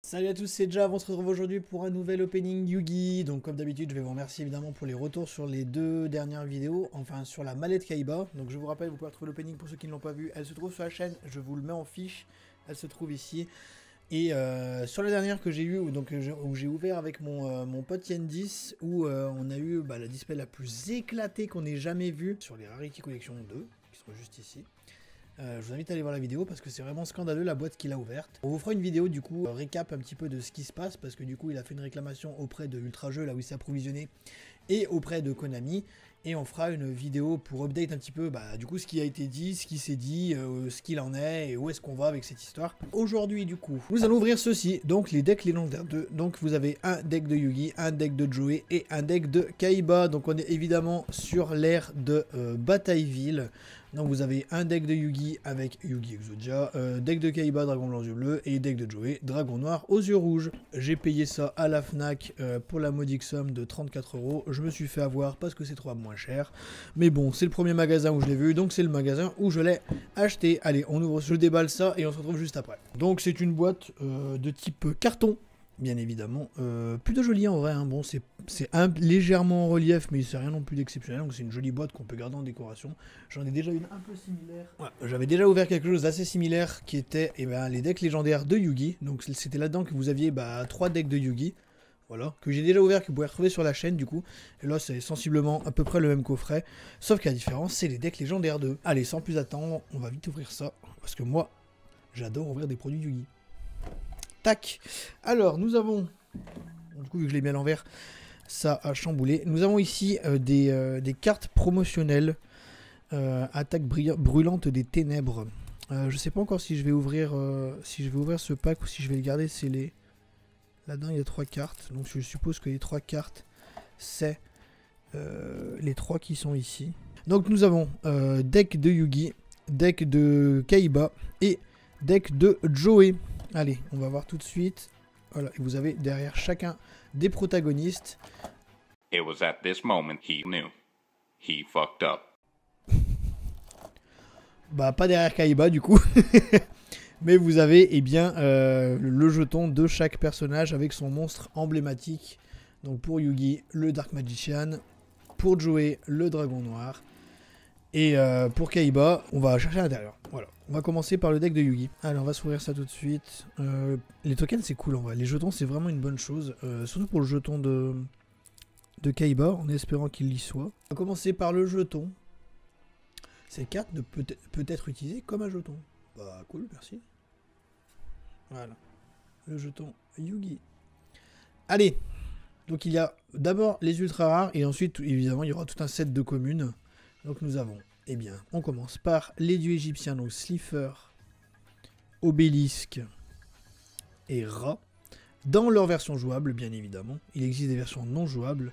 Salut à tous, c'est Jav, on se retrouve aujourd'hui pour un nouvel opening Yugi. Donc comme d'habitude, je vais vous remercier évidemment pour les retours sur les deux dernières vidéos, enfin sur la mallette Kaiba. Donc je vous rappelle, vous pouvez retrouver l'opening pour ceux qui ne l'ont pas vu. Elle se trouve sur la chaîne, je vous le mets en fiche, elle se trouve ici. Et sur la dernière que j'ai eue, où j'ai ouvert avec mon pote Yen10, où on a eu la display la plus éclatée qu'on ait jamais vue sur les Rarity Collection 2, qui sont juste ici. Je vous invite à aller voir la vidéo parce que c'est vraiment scandaleux la boîte qu'il a ouverte. On vous fera une vidéo du coup, récap un petit peu de ce qui se passe parce que du coup il a fait une réclamation auprès de Ultra Jeux là où il s'est approvisionné et auprès de Konami. Et on fera une vidéo pour update un petit peu du coup ce qui a été dit, ce qui s'est dit, ce qu'il en est et où est-ce qu'on va avec cette histoire. Aujourd'hui du coup, nous allons ouvrir ceci, donc les decks légendaires 2. Donc vous avez un deck de Yugi, un deck de Joey et un deck de Kaiba. Donc on est évidemment sur l'ère de Batailleville. Donc vous avez un deck de Yugi avec Yugi Exodia, deck de Kaiba Dragon Blanc Yeux Bleus et deck de Joey Dragon Noir aux yeux rouges. J'ai payé ça à la Fnac pour la modique somme de 34 €. Je me suis fait avoir parce que c'est 3 moins cher. Mais bon, c'est le premier magasin où je l'ai vu, donc c'est le magasin où je l'ai acheté. Allez, on ouvre, je déballe ça et on se retrouve juste après. Donc c'est une boîte de type carton. Bien évidemment, plutôt joli en vrai, hein. Bon c'est légèrement en relief mais c'est rien non plus d'exceptionnel, donc c'est une jolie boîte qu'on peut garder en décoration. J'en ai déjà une un peu similaire, ouais, j'avais déjà ouvert quelque chose d'assez similaire qui était les decks légendaires de Yugi, donc c'était là-dedans que vous aviez 3 decks de Yugi, voilà, que j'ai déjà ouvert, que vous pouvez retrouver sur la chaîne du coup, et là c'est sensiblement à peu près le même coffret, sauf que la différence c'est les decks légendaires 2. Allez, sans plus attendre, on va vite ouvrir ça, parce que moi j'adore ouvrir des produits Yugi. Tac. Alors, nous avons, du coup, vu que je l'ai mis à l'envers, ça a chamboulé. Nous avons ici des cartes promotionnelles. Attaque brûlante des ténèbres. Je sais pas encore si je vais ouvrir, ce pack ou si je vais le garder scellé. Là-dedans, il y a 3 cartes. Donc, je suppose que les 3 cartes, c'est les 3 qui sont ici. Donc, nous avons deck de Yugi, deck de Kaiba et deck de Joey. Allez, on va voir tout de suite. Voilà, et vous avez derrière chacun des protagonistes. It was at this moment he knew. He fucked up. Pas derrière Kaiba du coup. Mais vous avez le jeton de chaque personnage avec son monstre emblématique. Donc pour Yugi, le Dark Magician. Pour Joey, le Dragon Noir. Et pour Kaiba, on va chercher à l'intérieur. Voilà. On va commencer par le deck de Yugi. Allez, on va s'ouvrir ça tout de suite. Les tokens, c'est cool en vrai. Les jetons, c'est vraiment une bonne chose. Surtout pour le jeton de Kaiba, en espérant qu'il y soit. On va commencer par le jeton. Cette carte peut être utilisée comme un jeton. Bah, cool, merci. Voilà. Le jeton Yugi. Allez. Donc, il y a d'abord les ultra rares. Et ensuite, évidemment, il y aura tout un set de communes. Donc, nous avons... Eh bien, on commence par les dieux égyptiens, donc Slifer, Obélisque et Ra. Dans leur version jouable, bien évidemment. Il existe des versions non jouables.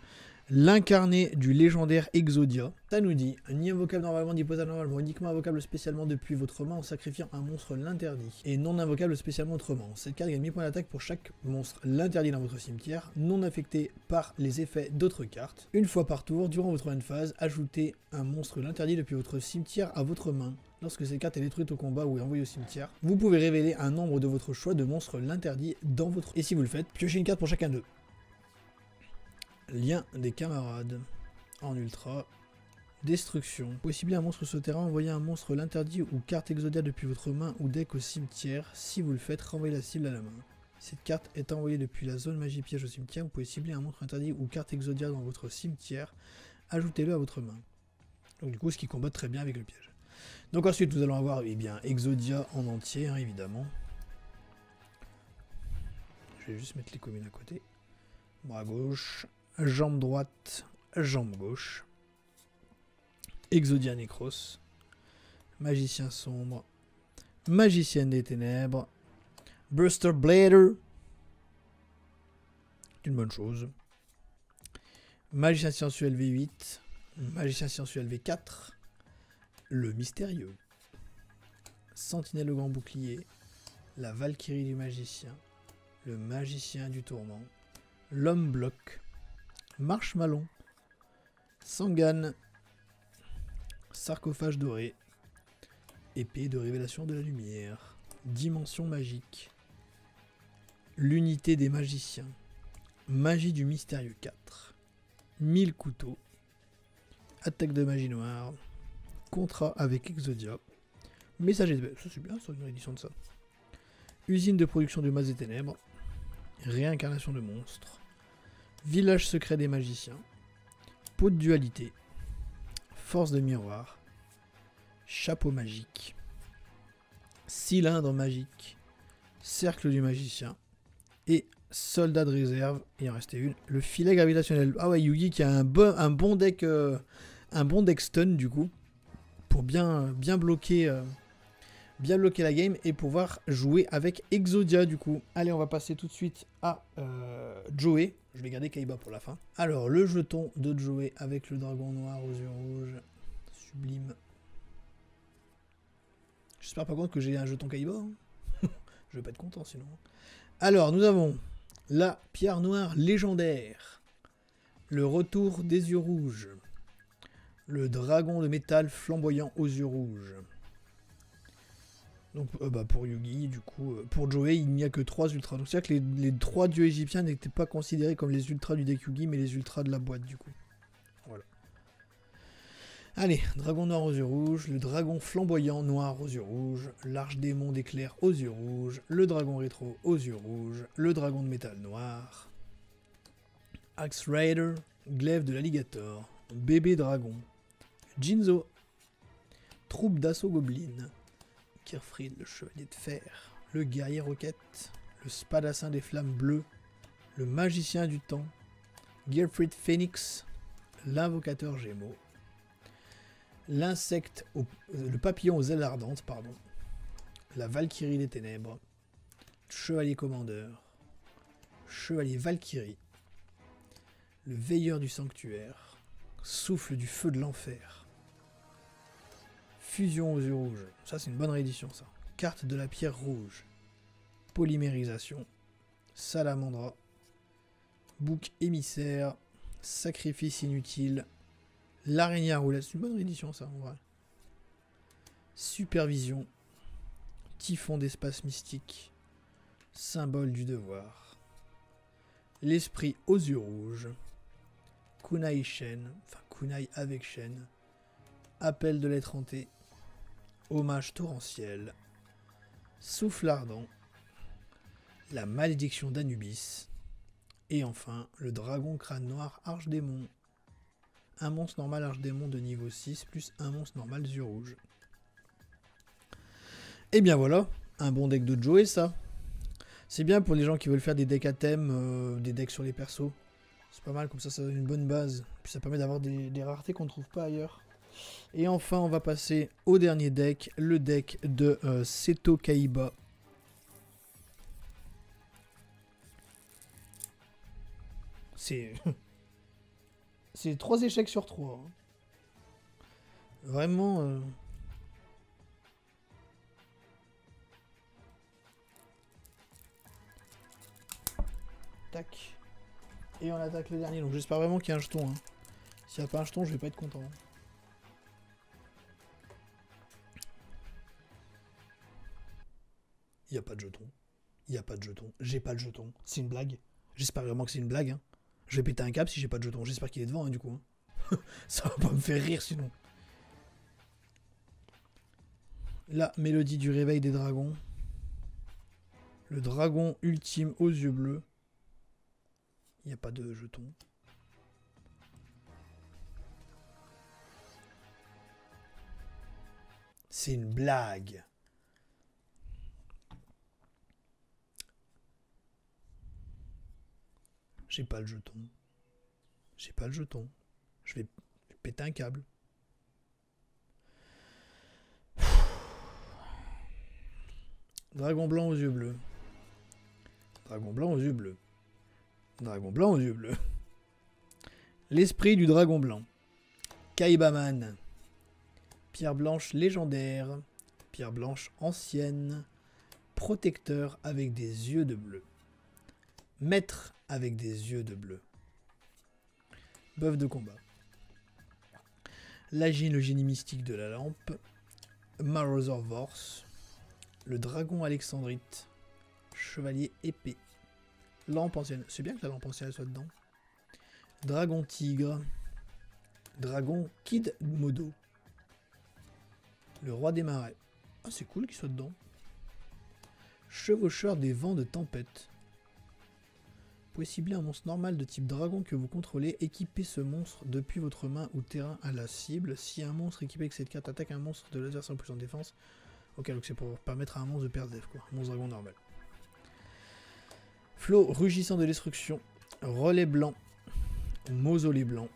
L'incarné du légendaire Exodia. Ça nous dit, ni invocable normalement, ni posable normalement, uniquement invocable spécialement depuis votre main en sacrifiant un monstre l'interdit. Et non invocable spécialement autrement. Cette carte gagne 1000 points d'attaque pour chaque monstre l'interdit dans votre cimetière, non affecté par les effets d'autres cartes. Une fois par tour, durant votre end phase, ajoutez un monstre l'interdit depuis votre cimetière à votre main. Lorsque cette carte est détruite au combat ou est envoyée au cimetière, vous pouvez révéler un nombre de votre choix de monstres l'interdit dans votre... Et si vous le faites, piochez une carte pour chacun d'eux. Lien des camarades. En ultra. Destruction. Pour cibler un monstre souterrain, envoyez un monstre l'interdit ou carte Exodia depuis votre main ou deck au cimetière. Si vous le faites, renvoyez la cible à la main. Cette carte est envoyée depuis la zone magie piège au cimetière. Vous pouvez cibler un monstre interdit ou carte Exodia dans votre cimetière. Ajoutez-le à votre main. Donc du coup, ce qui combat très bien avec le piège. Donc ensuite, nous allons avoir Exodia en entier, hein, évidemment. Je vais juste mettre les communes à côté. Bras gauche. Jambe droite, jambe gauche. Exodia Necros. Magicien sombre. Magicienne des ténèbres. Burster Blader. Une bonne chose. Magicien sensuel V8. Magicien sensuel V4. Le mystérieux. Sentinelle au grand bouclier. La Valkyrie du magicien. Le magicien du tourment. L'homme bloc. Marshmallow, Sangan, sarcophage doré, épée de révélation de la lumière, dimension magique, L'unité des magiciens. Magie du mystérieux 4. 1000 couteaux. Attaque de magie noire. Contrat avec Exodia. Messager de... Ça c'est bien, ça, une réédition de ça. Usine de production de masses et ténèbres. Réincarnation de monstres. Village secret des magiciens. Peau de dualité. Force de miroir. Chapeau magique. Cylindre magique. Cercle du magicien. Et soldat de réserve. Il en restait une. Le filet gravitationnel. Ah ouais, Yugi qui a un bon deck stun du coup. Pour bien bloquer la game et pouvoir jouer avec Exodia du coup. Allez, on va passer tout de suite à Joey. Je vais garder Kaiba pour la fin. Alors, le jeton de Joey avec le dragon noir aux yeux rouges. Sublime. J'espère par contre que j'ai un jeton Kaiba. Hein. Je vais pas être content sinon. Alors, nous avons la pierre noire légendaire. Le retour des yeux rouges. Le dragon de métal flamboyant aux yeux rouges. Donc pour Yugi, du coup, pour Joey, il n'y a que 3 ultras. Donc c'est-à-dire que les 3 dieux égyptiens n'étaient pas considérés comme les ultras du deck Yugi, mais les ultras de la boîte, du coup. Voilà. Allez, dragon noir aux yeux rouges, le dragon flamboyant noir aux yeux rouges, l'arche démon d'éclair aux yeux rouges, le dragon rétro aux yeux rouges, le dragon de métal noir, Axe Raider, glaive de l'alligator, bébé dragon, Jinzo, troupe d'assaut goblin, Kirfrid, le chevalier de fer, le guerrier roquette, le spadassin des flammes bleues, le magicien du temps, Gearfried Phoenix, l'invocateur gémeaux, l'insecte, le papillon aux ailes ardentes, pardon, la valkyrie des ténèbres, chevalier commandeur, chevalier valkyrie, le veilleur du sanctuaire, souffle du feu de l'enfer, fusion aux yeux rouges, ça c'est une bonne réédition ça, carte de la pierre rouge, polymérisation, salamandra, bouc émissaire, sacrifice inutile, l'araignée à roulette, c'est une bonne réédition ça en vrai, supervision, typhon d'espace mystique, symbole du devoir, l'esprit aux yeux rouges, kunai Shen, enfin kunai avec Shen, appel de l'être hanté, hommage torrentiel, souffle ardent, la malédiction d'Anubis, et enfin le dragon crâne noir arche-démon. Un monstre normal arche-démon de niveau 6 plus un monstre normal yeux rouges. Et bien voilà, un bon deck de Joey ça. C'est bien pour les gens qui veulent faire des decks à thème, des decks sur les persos. C'est pas mal, comme ça donne une bonne base. Puis ça permet d'avoir des raretés qu'on ne trouve pas ailleurs. Et enfin, on va passer au dernier deck, le deck de Seto Kaiba. C'est 3 échecs sur 3. Hein. Vraiment... Tac. Et on attaque le dernier. Donc j'espère vraiment qu'il y a un jeton. Hein. S'il n'y a pas un jeton, je vais pas être content. Il n'y a pas de jeton. Il n'y a pas de jeton. J'ai pas de jeton. C'est une blague. J'espère vraiment que c'est une blague. Hein. Je vais péter un câble si j'ai pas de jeton. J'espère qu'il est devant, hein, du coup. Hein. Ça va pas me faire rire sinon. La mélodie du réveil des dragons. Le dragon ultime aux yeux bleus. Il n'y a pas de jeton. C'est une blague. J'ai pas le jeton. J'ai pas le jeton. Je vais péter un câble. Dragon blanc aux yeux bleus. Dragon blanc aux yeux bleus. Dragon blanc aux yeux bleus. L'esprit du dragon blanc. Kaibaman. Pierre blanche légendaire. Pierre blanche ancienne. Protecteur avec des yeux de bleu. Maître avec des yeux de bleu. Bœuf de combat. L'agile, le génie mystique de la lampe. Marauder Vorse. Le dragon alexandrite. Chevalier épée. lampe ancienne. C'est bien que la lampe ancienne soit dedans. Dragon tigre. Dragon Kid Modo. Le roi des marais. Ah, c'est cool qu'il soit dedans. Chevaucheur des vents de tempête. Vous pouvez cibler un monstre normal de type dragon que vous contrôlez. Équipez ce monstre depuis votre main ou terrain à la cible. Si un monstre équipé avec cette carte attaque un monstre de l'adversaire plus en défense. Ok, donc c'est pour permettre à un monstre de perdre def, quoi. Monstre dragon normal. Flot rugissant de destruction. Relais blanc. Mausolée blanc.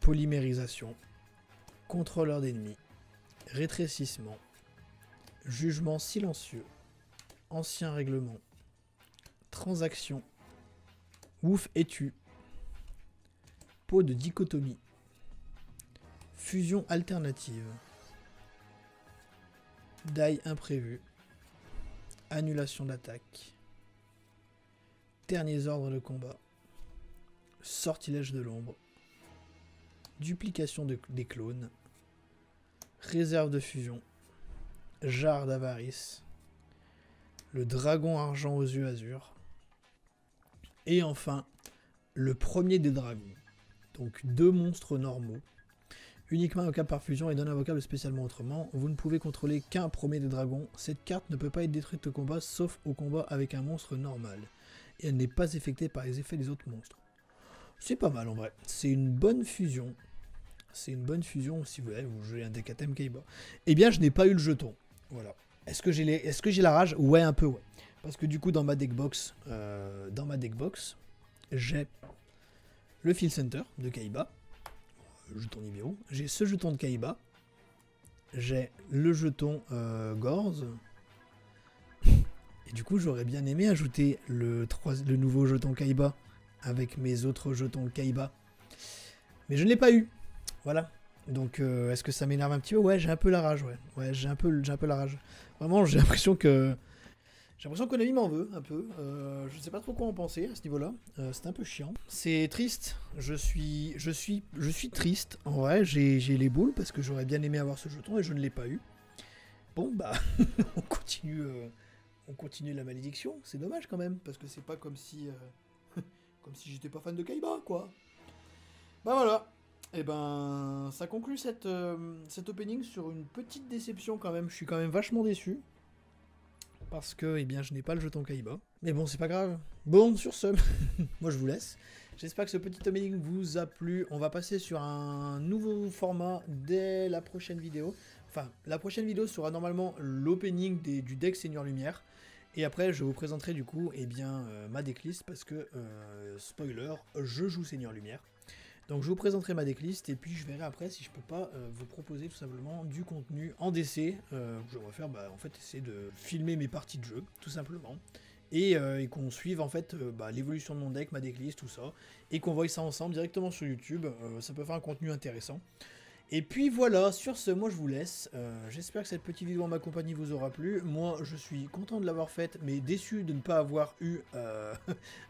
Polymérisation. Contrôleur d'ennemis. Rétrécissement. Jugement silencieux. Ancien règlement. Transaction. Ouf et tu. Peau de dichotomie. Fusion alternative. Die imprévu. Annulation d'attaque. Derniers ordres de combat. Sortilège de l'ombre. Duplication des clones. Réserve de fusion. Jarre d'avarice. Le dragon argent aux yeux azur. Et enfin, le premier des dragons. Donc 2 monstres normaux. Uniquement invocable par fusion et non invocable spécialement autrement. Vous ne pouvez contrôler qu'un premier des dragons. Cette carte ne peut pas être détruite au combat, sauf au combat avec un monstre normal. Et elle n'est pas affectée par les effets des autres monstres. C'est pas mal en vrai. C'est une bonne fusion. C'est une bonne fusion si vous voulez vous jouez un deck à thème Kaiba. Eh bien, je n'ai pas eu le jeton. Voilà. Est-ce que j'ai la rage? Ouais, un peu, ouais. Parce que du coup, dans ma deckbox, j'ai le Field Center de Kaiba. Jeton Nibiru. J'ai ce jeton de Kaiba. J'ai le jeton Gorz. Et du coup, j'aurais bien aimé ajouter le nouveau jeton Kaiba avec mes autres jetons Kaiba. Mais je ne l'ai pas eu. Voilà. Donc, est-ce que ça m'énerve un petit peu? Ouais, j'ai un peu la rage, ouais. Ouais, j'ai un peu la rage. Vraiment, j'ai l'impression que... J'ai l'impression que Konami m'en veut, un peu. Je sais pas trop quoi en penser à ce niveau-là. C'est un peu chiant. C'est triste. Je suis triste. En vrai, j'ai les boules parce que j'aurais bien aimé avoir ce jeton et je ne l'ai pas eu. Bon, bah, on continue la malédiction. C'est dommage quand même, parce que c'est pas comme si... comme si j'étais pas fan de Kaiba, quoi. Bah voilà. Et ben, ça conclut cet opening sur une petite déception quand même. Je suis quand même vachement déçu. Parce que, eh bien, je n'ai pas le jeton Kaiba. Mais bon, c'est pas grave. Bon, sur ce, moi je vous laisse. J'espère que ce petit opening vous a plu. On va passer sur un nouveau format dès la prochaine vidéo. Enfin, la prochaine vidéo sera normalement l'opening du deck Seigneur Lumière. Et après, je vous présenterai du coup, eh bien, ma decklist. Parce que, spoiler, je joue Seigneur Lumière. Donc je vous présenterai ma decklist et puis je verrai après si je peux pas vous proposer tout simplement du contenu en DC. Je vais faire en fait essayer de filmer mes parties de jeu tout simplement et qu'on suive en fait l'évolution de mon deck, ma decklist, tout ça et qu'on voie ça ensemble directement sur YouTube. Ça peut faire un contenu intéressant. Et puis voilà, sur ce, moi je vous laisse. J'espère que cette petite vidéo en ma compagnie vous aura plu. Moi je suis content de l'avoir faite mais déçu de ne pas avoir eu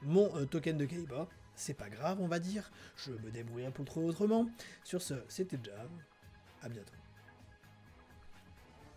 mon token de Kaiba. C'est pas grave, on va dire. Je me débrouillerai pour le trouver autrement. Sur ce, c'était Jab. À bientôt.